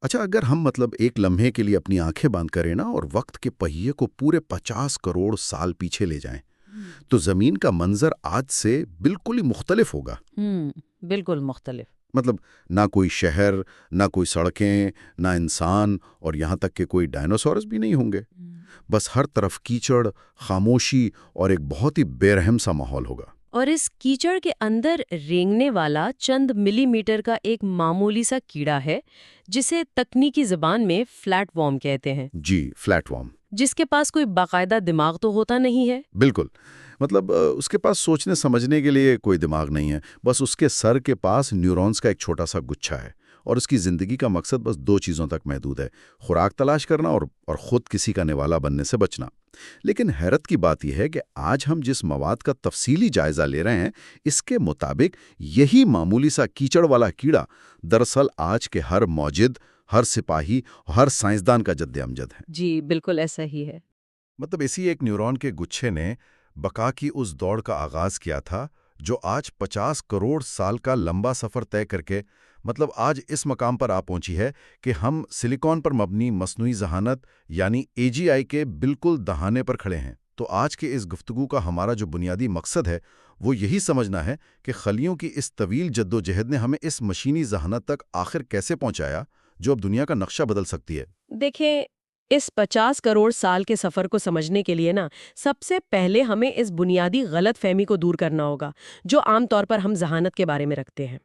اچھا، اگر ہم ایک لمحے کے لیے اپنی آنکھیں بند کریں نا اور وقت کے پہیے کو پورے 50 کروڑ سال پیچھے لے جائیں تو زمین کا منظر آج سے بالکل ہی مختلف ہوگا۔ ہوں بالکل مختلف۔ مطلب نہ کوئی شہر، نہ کوئی سڑکیں، نہ انسان، اور یہاں تک کہ کوئی ڈائنوسورس بھی نہیں ہوں گے۔ بس ہر طرف کیچڑ، خاموشی اور ایک بہت ہی بے رحم سا ماحول ہوگا۔ اور اس کیچڑ کے اندر رینگنے والا چند ملی میٹر کا ایک معمولی سا کیڑا ہے جسے تکنیکی زبان میں فلیٹ وارم کہتے ہیں، جی، فلیٹ وارم۔ جس کے پاس کوئی باقاعدہ دماغ تو ہوتا نہیں ہے۔ بالکل، اس کے پاس سوچنے سمجھنے کے لیے کوئی دماغ نہیں ہے، بس اس کے سر کے پاس نیورونز کا ایک چھوٹا سا گچھا ہے، اور اس کی زندگی کا مقصد بس دو چیزوں تک محدود ہے: خوراک تلاش کرنا اور خود کسی کا نوالا بننے سے بچنا۔ لیکن حیرت کی بات یہ ہے کہ آج ہم جس مواد کا تفصیلی جائزہ لے رہے ہیں، اس کے مطابق یہی معمولی سا کیچڑ والا کیڑا دراصل آج کے ہر موجد، ہر سپاہی، ہر سائنسدان کا جد امجد ہے۔ جی بالکل ایسا ہی ہے۔ اسی ایک نیورون کے گچھے نے بقا کی اس دوڑ کا آغاز کیا تھا جو آج 50 کروڑ سال کا لمبا سفر طے کر کے آج اس مقام پر آ پہنچی ہے کہ ہم سلیکون پر مبنی مصنوعی ذہانت یعنی AGI کے بالکل دہانے پر کھڑے ہیں۔ تو آج کے اس گفتگو کا ہمارا جو بنیادی مقصد ہے وہ یہی سمجھنا ہے کہ خلیوں کی اس طویل جدوجہد نے ہمیں اس مشینی ذہانت تک آخر کیسے پہنچایا جو اب دنیا کا نقشہ بدل سکتی ہے۔ دیکھیں، اس 50 کروڑ سال کے سفر کو سمجھنے کے لیے سب سے پہلے ہمیں اس بنیادی غلط فہمی کو دور کرنا ہوگا جو عام طور پر ہم ذہانت کے بارے میں رکھتے ہیں۔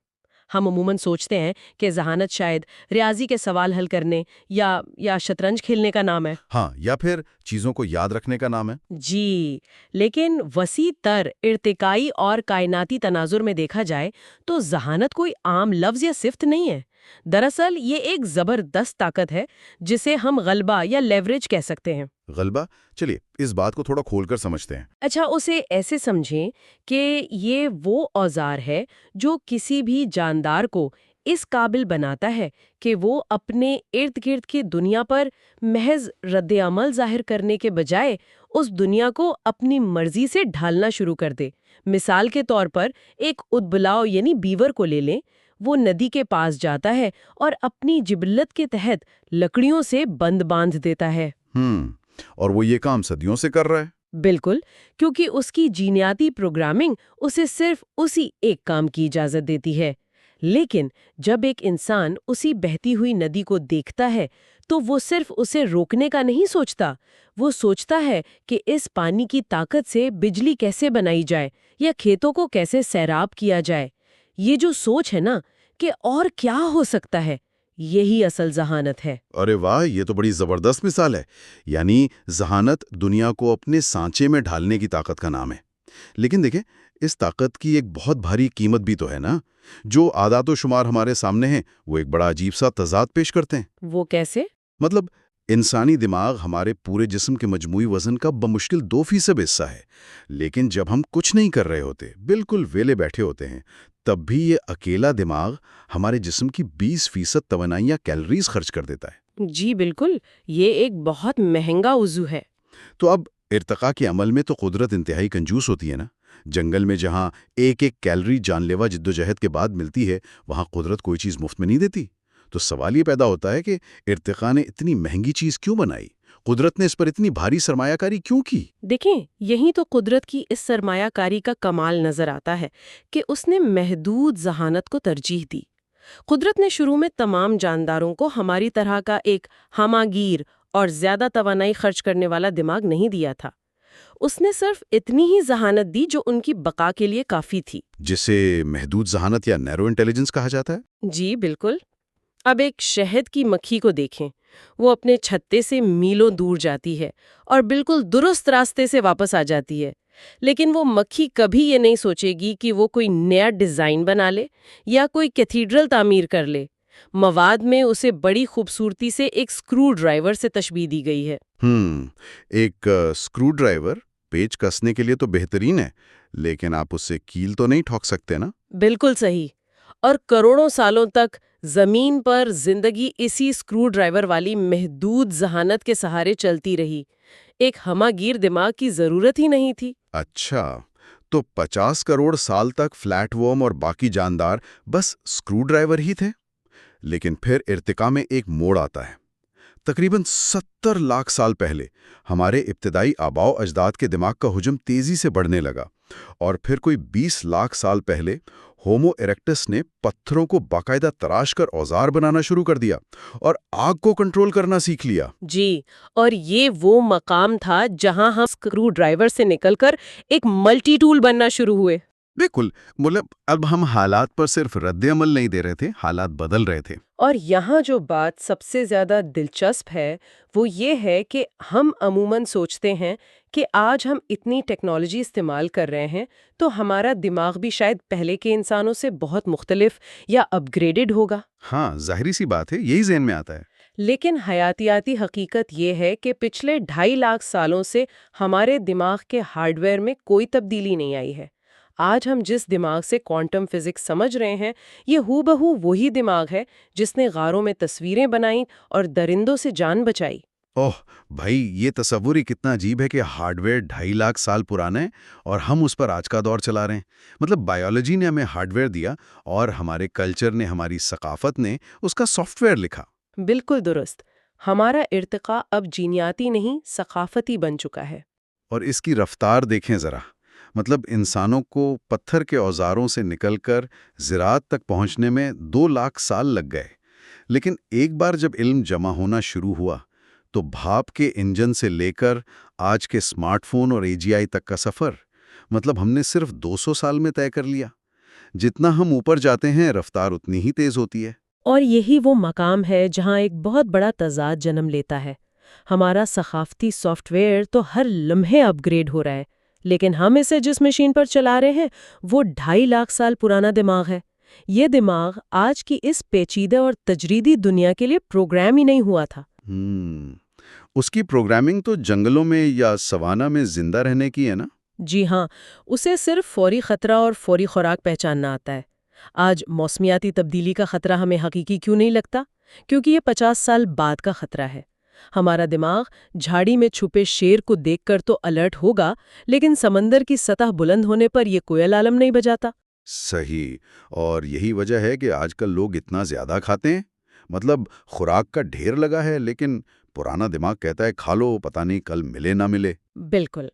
ہم عموماً سوچتے ہیں کہ ذہانت شاید ریاضی کے سوال حل کرنے یا شطرنج کھیلنے کا نام ہے۔ ہاں، یا پھر چیزوں کو یاد رکھنے کا نام ہے۔ جی، لیکن وسیع تر ارتقائی اور کائناتی تناظر میں دیکھا جائے تو ذہانت کوئی عام لفظ یا صفت نہیں ہے۔ دراصل یہ ایک زبردست طاقت ہے جسے ہم غلبہ یا لیوریج کہہ سکتے ہیں۔ غلبہ؟ چلیے اس بات کو تھوڑا کھول کر سمجھتے ہیں۔ اچھا، اسے ایسے سمجھیں کہ یہ وہ اوزار ہے جو کسی بھی جاندار کو اس قابل بناتا ہے کہ وہ اپنے ارد گرد کی دنیا پر محض رد عمل ظاہر کرنے کے بجائے اس دنیا کو اپنی مرضی سے ڈھالنا شروع کر دے۔ مثال کے طور پر ایک ادبلاؤ یعنی بیور کو لے لیں۔ وہ ندی کے پاس جاتا ہے اور اپنی جبلت کے تحت لکڑیوں سے بند باندھ دیتا ہے۔ اور وہ یہ کام صدیوں سے کر رہا ہے۔ بالکل، کیونکہ اس کی جینیاتی پروگرامنگ اسے صرف اسی ایک کام کی اجازت دیتی ہے۔ لیکن جب ایک انسان اسی بہتی ہوئی ندی کو دیکھتا ہے تو وہ صرف اسے روکنے کا نہیں سوچتا، وہ سوچتا ہے کہ اس پانی کی طاقت سے بجلی کیسے بنائی جائے یا کھیتوں کو کیسے سیراب کیا جائے۔ یہ جو سوچ ہے کہ اور کیا ہو سکتا ہے، یہی اصل ذہانت ہے۔ ارے واہ، یہ تو بڑی زبردست مثال ہے۔ یعنی ذہانت دنیا کو اپنے سانچے میں ڈھالنے کی طاقت کا نام ہے۔ لیکن دیکھیں، اس طاقت کی ایک بہت بھاری قیمت بھی تو ہے نا۔ جو اعداد و شمار ہمارے سامنے ہیں وہ ایک بڑا عجیب سا تضاد پیش کرتے ہیں۔ وہ کیسے؟ انسانی دماغ ہمارے پورے جسم کے مجموعی وزن کا بمشکل 2% حصہ ہے، لیکن جب ہم کچھ نہیں کر رہے ہوتے، بالکل ویلے بیٹھے ہوتے ہیں، تب بھی یہ اکیلا دماغ ہمارے جسم کی 20% توانائی یا کیلوریز خرچ کر دیتا ہے۔ جی بالکل، یہ ایک بہت مہنگا عضو ہے۔ تو اب ارتقاء کے عمل میں تو قدرت انتہائی کنجوس ہوتی ہے نا۔ جنگل میں جہاں ایک ایک کیلوری جان لیوا جدوجہد کے بعد ملتی ہے، وہاں قدرت کوئی چیز مفت میں نہیں دیتی۔ تو سوال یہ پیدا ہوتا ہے کہ ارتقاء نے اتنی مہنگی چیز کیوں بنائی؟ قدرت نے اس پر اتنی بھاری سرمایہ کاری کیوں کی؟ دیکھیں، یہی تو قدرت کی اس سرمایہ کاری کا کمال نظر آتا ہے کہ اس نے محدود ذہانت کو ترجیح دی۔ قدرت نے شروع میں تمام جانداروں کو ہماری طرح کا ایک ہمہ گیر اور زیادہ توانائی خرچ کرنے والا دماغ نہیں دیا تھا۔ اس نے صرف اتنی ہی ذہانت دی جو ان کی بقا کے لیے کافی تھی، جسے محدود ذہانت یا نیرو انٹیلیجنس کہا جاتا ہے۔ جی بالکل۔ اب ایک شہد کی مکھی کو دیکھیں، وہ اپنے چھتے سے میلوں دور جاتی ہے اور بالکل درست راستے سے واپس آ جاتی ہے، لیکن وہ مکھی کبھی یہ نہیں سوچے گی کہ وہ کوئی نیا ڈیزائن بنا لے یا کوئی کیتھیڈرل تعمیر کر لے۔ مواد میں اسے بڑی خوبصورتی سے ایک اسکرو ڈرائیور سے تشبیہ دی گئی ہے۔ ایک اسکرو ڈرائیور پیچ کسنے کے لیے تو بہترین ہے، لیکن آپ اس سے کیل تو نہیں ٹھوک سکتے نا؟ بالکل صحیح۔ اور کروڑوں سالوں تک زمین پر زندگی اسی اسکرو ڈرائیور والی محدود ذہانت کے سہارے چلتی رہی۔ ایک ہمہ گیر دماغ کی ضرورت ہی نہیں تھی۔ اچھا، تو 50 کروڑ سال تک فلیٹ ورم اور باقی جاندار بس اسکرو ڈرائیور ہی تھے؟ لیکن پھر ارتقاء میں ایک موڑ آتا ہے۔ تقریباً 70 لاکھ سال پہلے ہمارے ابتدائی آباؤ اجداد کے دماغ کا حجم تیزی سے بڑھنے لگا، اور پھر کوئی 20 لاکھ سال پہلے ہومو ایرکٹس نے پتھروں کو باقاعدہ تراش کر اوزار بنانا شروع کر دیا اور آگ کو کنٹرول کرنا سیکھ لیا۔ جی، اور یہ وہ مقام تھا جہاں ہم اسکرو ڈرائیور سے نکل کر ایک ملٹی ٹول بننا شروع ہوئے۔ بالکل، مطلب اب ہم حالات پر صرف رد عمل نہیں دے رہے تھے، حالات بدل رہے تھے۔ اور یہاں جو بات سب سے زیادہ دلچسپ ہے وہ یہ ہے کہ ہم عموماً سوچتے ہیں کہ آج ہم اتنی ٹیکنالوجی استعمال کر رہے ہیں تو ہمارا دماغ بھی شاید پہلے کے انسانوں سے بہت مختلف یا اپ گریڈڈ ہوگا۔ ہاں، ظاہری سی بات ہے، یہی ذہن میں آتا ہے۔ لیکن حیاتیاتی حقیقت یہ ہے کہ پچھلے 2.5 لاکھ سالوں سے ہمارے دماغ کے ہارڈ ویئر میں کوئی تبدیلی نہیں آئی ہے۔ آج ہم جس دماغ سے کوانٹم فزکس سمجھ رہے ہیں، یہ ہو بہو وہی دماغ ہے جس نے غاروں میں تصویریں بنائیں اور درندوں سے جان بچائی۔ اوہ بھائی، یہ تصور ہی کتنا عجیب ہے کہ ہارڈ ویئر 2.5 لاکھ سال پرانا ہے اور ہم اس پر آج کا دور چلا رہے ہیں۔ مطلب بائیولوجی نے ہمیں ہارڈ ویئر دیا اور ہمارے کلچر نے، ہماری ثقافت نے اس کا سافٹ ویئر لکھا۔ بالکل درست۔ ہمارا ارتقاء اب جینیاتی نہیں، ثقافتی بن چکا ہے۔ اور اس کی رفتار دیکھیں ذرا۔ مطلب انسانوں کو پتھر کے اوزاروں سے نکل کر زراعت تک پہنچنے میں 2 لاکھ سال لگ گئے، لیکن ایک بار جب علم جمع ہونا شروع ہوا تو بھاپ کے انجن سے لے کر آج کے سمارٹ فون اور AGI تک کا سفر، مطلب ہم نے صرف 200 سال میں طے کر لیا۔ جتنا ہم اوپر جاتے ہیں رفتار اتنی ہی تیز ہوتی ہے۔ اور یہی وہ مقام ہے جہاں ایک بہت بڑا تضاد جنم لیتا ہے۔ ہمارا ثقافتی سافٹ ویئر تو ہر لمحے اپ گریڈ ہو رہا ہے، لیکن ہم اسے جس مشین پر چلا رہے ہیں وہ 2.5 لاکھ سال پرانا دماغ ہے۔ یہ دماغ آج کی اس پیچیدہ اور تجریدی دنیا کے لیے پروگرام ہی نہیں ہوا تھا۔ اس کی پروگرامنگ تو جنگلوں میں یا سوانا میں زندہ رہنے کی ہے نا؟ جی ہاں، اسے صرف فوری خطرہ اور فوری خوراک پہچاننا آتا ہے۔ آج موسمیاتی تبدیلی کا خطرہ ہمیں حقیقی کیوں نہیں لگتا؟ کیونکہ یہ 50 سال بعد کا خطرہ ہے۔ ہمارا دماغ جھاڑی میں چھپے شیر کو دیکھ کر تو الرٹ ہوگا، لیکن سمندر کی سطح بلند ہونے پر یہ کوئی الارم نہیں بجاتا۔ صحیح، اور یہی وجہ ہے کہ آج کل لوگ اتنا زیادہ کھاتے ہیں۔ مطلب خوراک کا ڈھیر لگا ہے، لیکن پرانا دماغ کہتا ہے کھا لو، پتہ نہیں کل ملے نہ ملے۔ بالکل،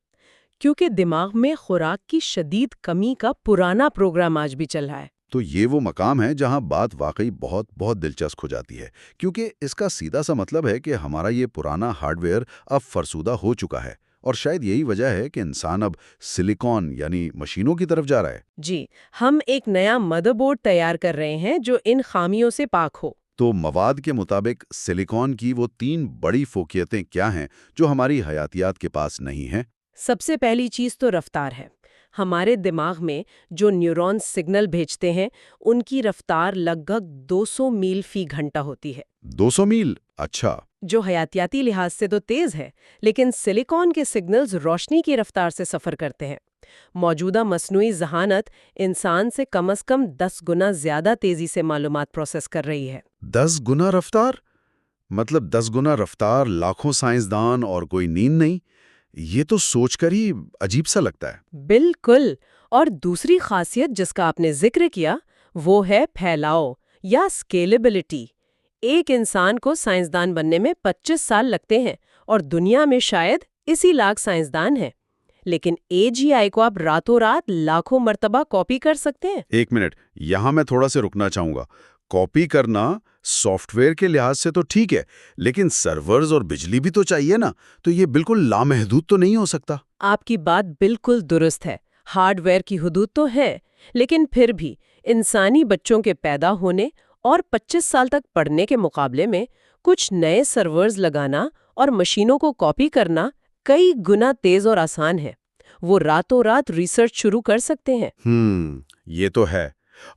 کیونکہ دماغ میں خوراک کی شدید کمی کا پرانا پروگرام آج بھی چل رہا ہے۔ تو یہ وہ مقام ہے جہاں بات واقعی بہت بہت دلچسپ ہو جاتی ہے، کیونکہ اس کا سیدھا سا مطلب ہے کہ ہمارا یہ پرانا ہارڈ ویئر اب فرسودہ ہو چکا ہے، اور شاید یہی وجہ ہے کہ انسان اب سلیکون یعنی مشینوں کی طرف جا رہا ہے۔ جی، ہم ایک نیا مدر بورڈ تیار کر رہے ہیں جو ان خامیوں سے پاک ہو۔ تو مواد کے مطابق سلیکون کی وہ 3 بڑی فوقیتیں کیا ہیں جو ہماری حیاتیات کے پاس نہیں ہیں؟ سب سے پہلی چیز تو رفتار ہے۔ ہمارے دماغ میں جو نیورونز سگنل بھیجتے ہیں ان کی رفتار لگ بھگ 200 میل فی گھنٹہ ہوتی ہے۔ 200 میل؟ اچھا۔ جو حیاتیاتی لحاظ سے تو تیز ہے، لیکن سلیکون کے سگنلز روشنی کی رفتار سے سفر کرتے ہیں۔ موجودہ مصنوعی ذہانت انسان سے کم از کم 10 گنا زیادہ تیزی سے معلومات پروسیس کر رہی ہے۔ 10 گنا رفتار؟ مطلب 10 گنا رفتار، لاکھوں سائنسدان اور کوئی نیند نہیں؟ یہ تو سوچ کر ہی عجیب سا لگتا ہے۔ بالکل، اور دوسری خاصیت جس کا آپ نے ذکر کیا وہ ہے پھیلاؤ یا اسکیلیبلٹی۔ ایک انسان کو سائنسدان بننے میں 25 سال لگتے ہیں اور دنیا میں شاید اسی لاکھ سائنسدان ہیں، لیکن AGI کو آپ راتوں رات لاکھوں مرتبہ کاپی کر سکتے ہیں۔ ایک منٹ، یہاں میں تھوڑا سے رکنا چاہوں گا۔ کاپی کرنا سافٹ ویئر کے لحاظ سے تو ٹھیک ہے، لیکن سرورز اور بجلی بھی تو چاہیے نا، تو یہ بالکل لامحدود تو نہیں ہو سکتا۔ آپ کی بات بالکل درست ہے، ہارڈ ویئر کی حدود تو ہے، لیکن پھر بھی انسانی بچوں کے پیدا ہونے اور 25 سال تک پڑھنے کے مقابلے میں کچھ نئے سرورز لگانا اور مشینوں کو کاپی کرنا کئی گنا تیز اور آسان ہے۔ وہ راتوں رات ریسرچ شروع کر سکتے ہیں۔ یہ تو ہے۔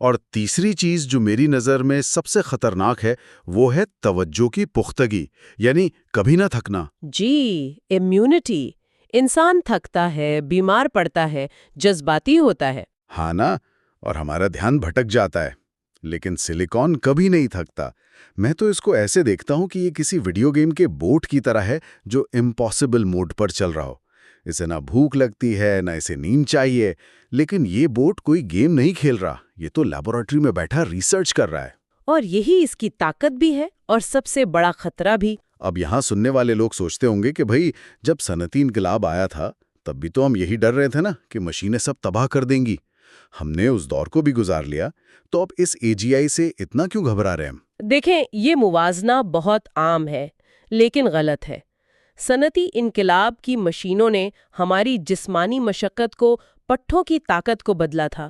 اور تیسری چیز جو میری نظر میں سب سے خطرناک ہے وہ ہے توجہ کی پختگی، یعنی کبھی نہ تھکنا۔ جی، امیونٹی۔ انسان تھکتا ہے، بیمار پڑتا ہے، جذباتی ہوتا ہے۔ ہاں نا، اور ہمارا دھیان بھٹک جاتا ہے، لیکن سلیکون کبھی نہیں تھکتا۔ میں تو اس کو ایسے دیکھتا ہوں کہ یہ کسی ویڈیو گیم کے بوٹ کی طرح ہے جو امپاسبل موڈ پر چل رہا ہو۔ اسے نہ بھوک لگتی ہے، نہ اسے نیند چاہیے، لیکن یہ بوٹ کوئی گیم نہیں کھیل رہا، یہ تو لیبارٹری میں بیٹھا ریسرچ کر رہا ہے۔ اور یہی اس کی طاقت بھی ہے اور سب سے بڑا خطرہ بھی۔ اب یہاں سننے والے لوگ سوچتے ہوں گے کہ بھئی جب صنعتی انقلاب آیا تھا تب بھی تو ہم یہی ڈر رہے تھے نا کہ مشینیں سب تباہ کر دیں گی، ہم نے اس دور کو بھی گزار لیا، تو اب اس AGI سے اتنا کیوں گھبرا رہے ہیں ہم؟ دیکھیں، یہ موازنہ بہت عام ہے لیکن غلط ہے۔ صنعتی انقلاب کی مشینوں نے ہماری جسمانی مشقت کو پٹھوں کی طاقت کو بدلا تھا۔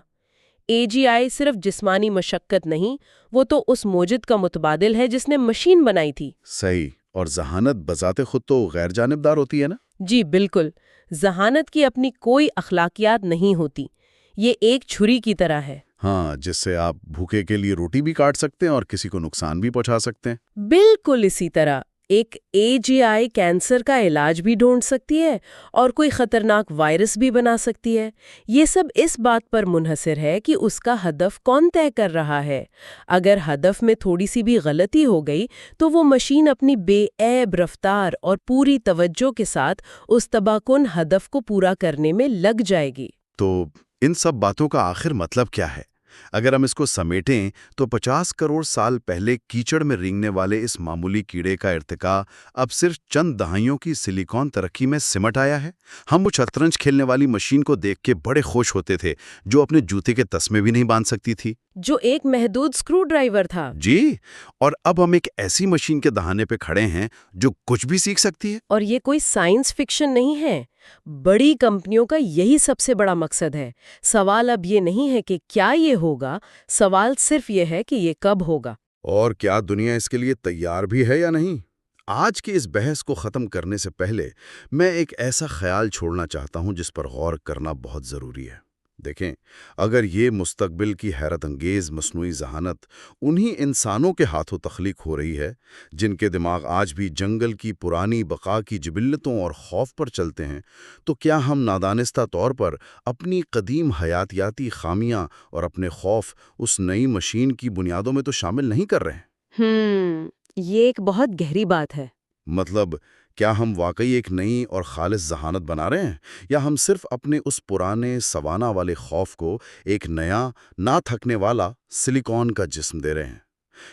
AGI صرف جسمانی مشقت نہیں، وہ تو اس موجد کا متبادل ہے جس نے مشین بنائی تھی۔ صحیح، اور ذہانت بذات خود تو غیر جانبدار ہوتی ہے نا؟ جی بالکل، ذہانت کی اپنی کوئی اخلاقیات نہیں ہوتی، یہ ایک چھری کی طرح ہے۔ ہاں، جس سے آپ بھوکے کے لیے روٹی بھی کاٹ سکتے ہیں اور کسی کو نقصان بھی پہنچا سکتے ہیں۔ بالکل اسی طرح ایک AGI کینسر کا علاج بھی ڈھونڈ سکتی ہے اور کوئی خطرناک وائرس بھی بنا سکتی ہے۔ یہ سب اس بات پر منحصر ہے کہ اس کا ہدف کون طے کر رہا ہے۔ اگر ہدف میں تھوڑی سی بھی غلطی ہو گئی تو وہ مشین اپنی بے عیب رفتار اور پوری توجہ کے ساتھ اس تباہ کن ہدف کو پورا کرنے میں لگ جائے گی۔ تو ان سب باتوں کا آخر مطلب کیا ہے؟ اگر ہم اس کو سمیٹیں تو 50 کروڑ سال پہلے کیچڑ میں رینگنے والے اس معمولی کیڑے کا ارتقاء اب صرف چند دہائیوں کی سلیکون ترقی میں سمٹ آیا ہے۔ ہم وہ شطرنج کھیلنے والی مشین کو دیکھ کے بڑے خوش ہوتے تھے جو اپنے جوتے کے تسمے بھی نہیں باندھ سکتی تھی، جو ایک محدود اسکرو ڈرائیور تھا۔ جی، اور اب ہم ایک ایسی مشین کے دہانے پہ کھڑے ہیں جو کچھ بھی سیکھ سکتی ہے۔ اور یہ کوئی سائنس فکشن نہیں ہے، بڑی کمپنیوں کا یہی سب سے بڑا مقصد ہے۔ سوال اب یہ نہیں ہے کہ کیا یہ ہوگا، سوال صرف یہ ہے کہ یہ کب ہوگا۔ اور کیا دنیا اس کے لیے تیار بھی ہے یا نہیں؟ آج کی اس بحث کو ختم کرنے سے پہلے میں ایک ایسا خیال چھوڑنا چاہتا ہوں جس پر غور کرنا بہت ضروری ہے۔ دیکھیں، اگر یہ مستقبل کی حیرت انگیز مصنوعی ذہانت انہی انسانوں کے ہاتھوں تخلیق ہو رہی ہے جن کے دماغ آج بھی جنگل کی پرانی بقا کی جبلتوں اور خوف پر چلتے ہیں، تو کیا ہم نادانستہ طور پر اپنی قدیم حیاتیاتی خامیاں اور اپنے خوف اس نئی مشین کی بنیادوں میں تو شامل نہیں کر رہے ہیں؟ یہ ایک بہت گہری بات ہے۔ مطلب کیا ہم واقعی ایک نئی اور خالص ذہانت بنا رہے ہیں، یا ہم صرف اپنے اس پرانے سوانا والے خوف کو ایک نیا نہ تھکنے والا سلیکون کا جسم دے رہے ہیں؟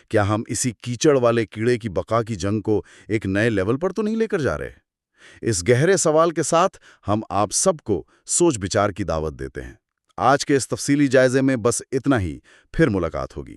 کیا ہم اسی کیچڑ والے کیڑے کی بقا کی جنگ کو ایک نئے لیول پر تو نہیں لے کر جا رہے؟ اس گہرے سوال کے ساتھ ہم آپ سب کو سوچ بچار کی دعوت دیتے ہیں۔ آج کے اس تفصیلی جائزے میں بس اتنا ہی، پھر ملاقات ہوگی۔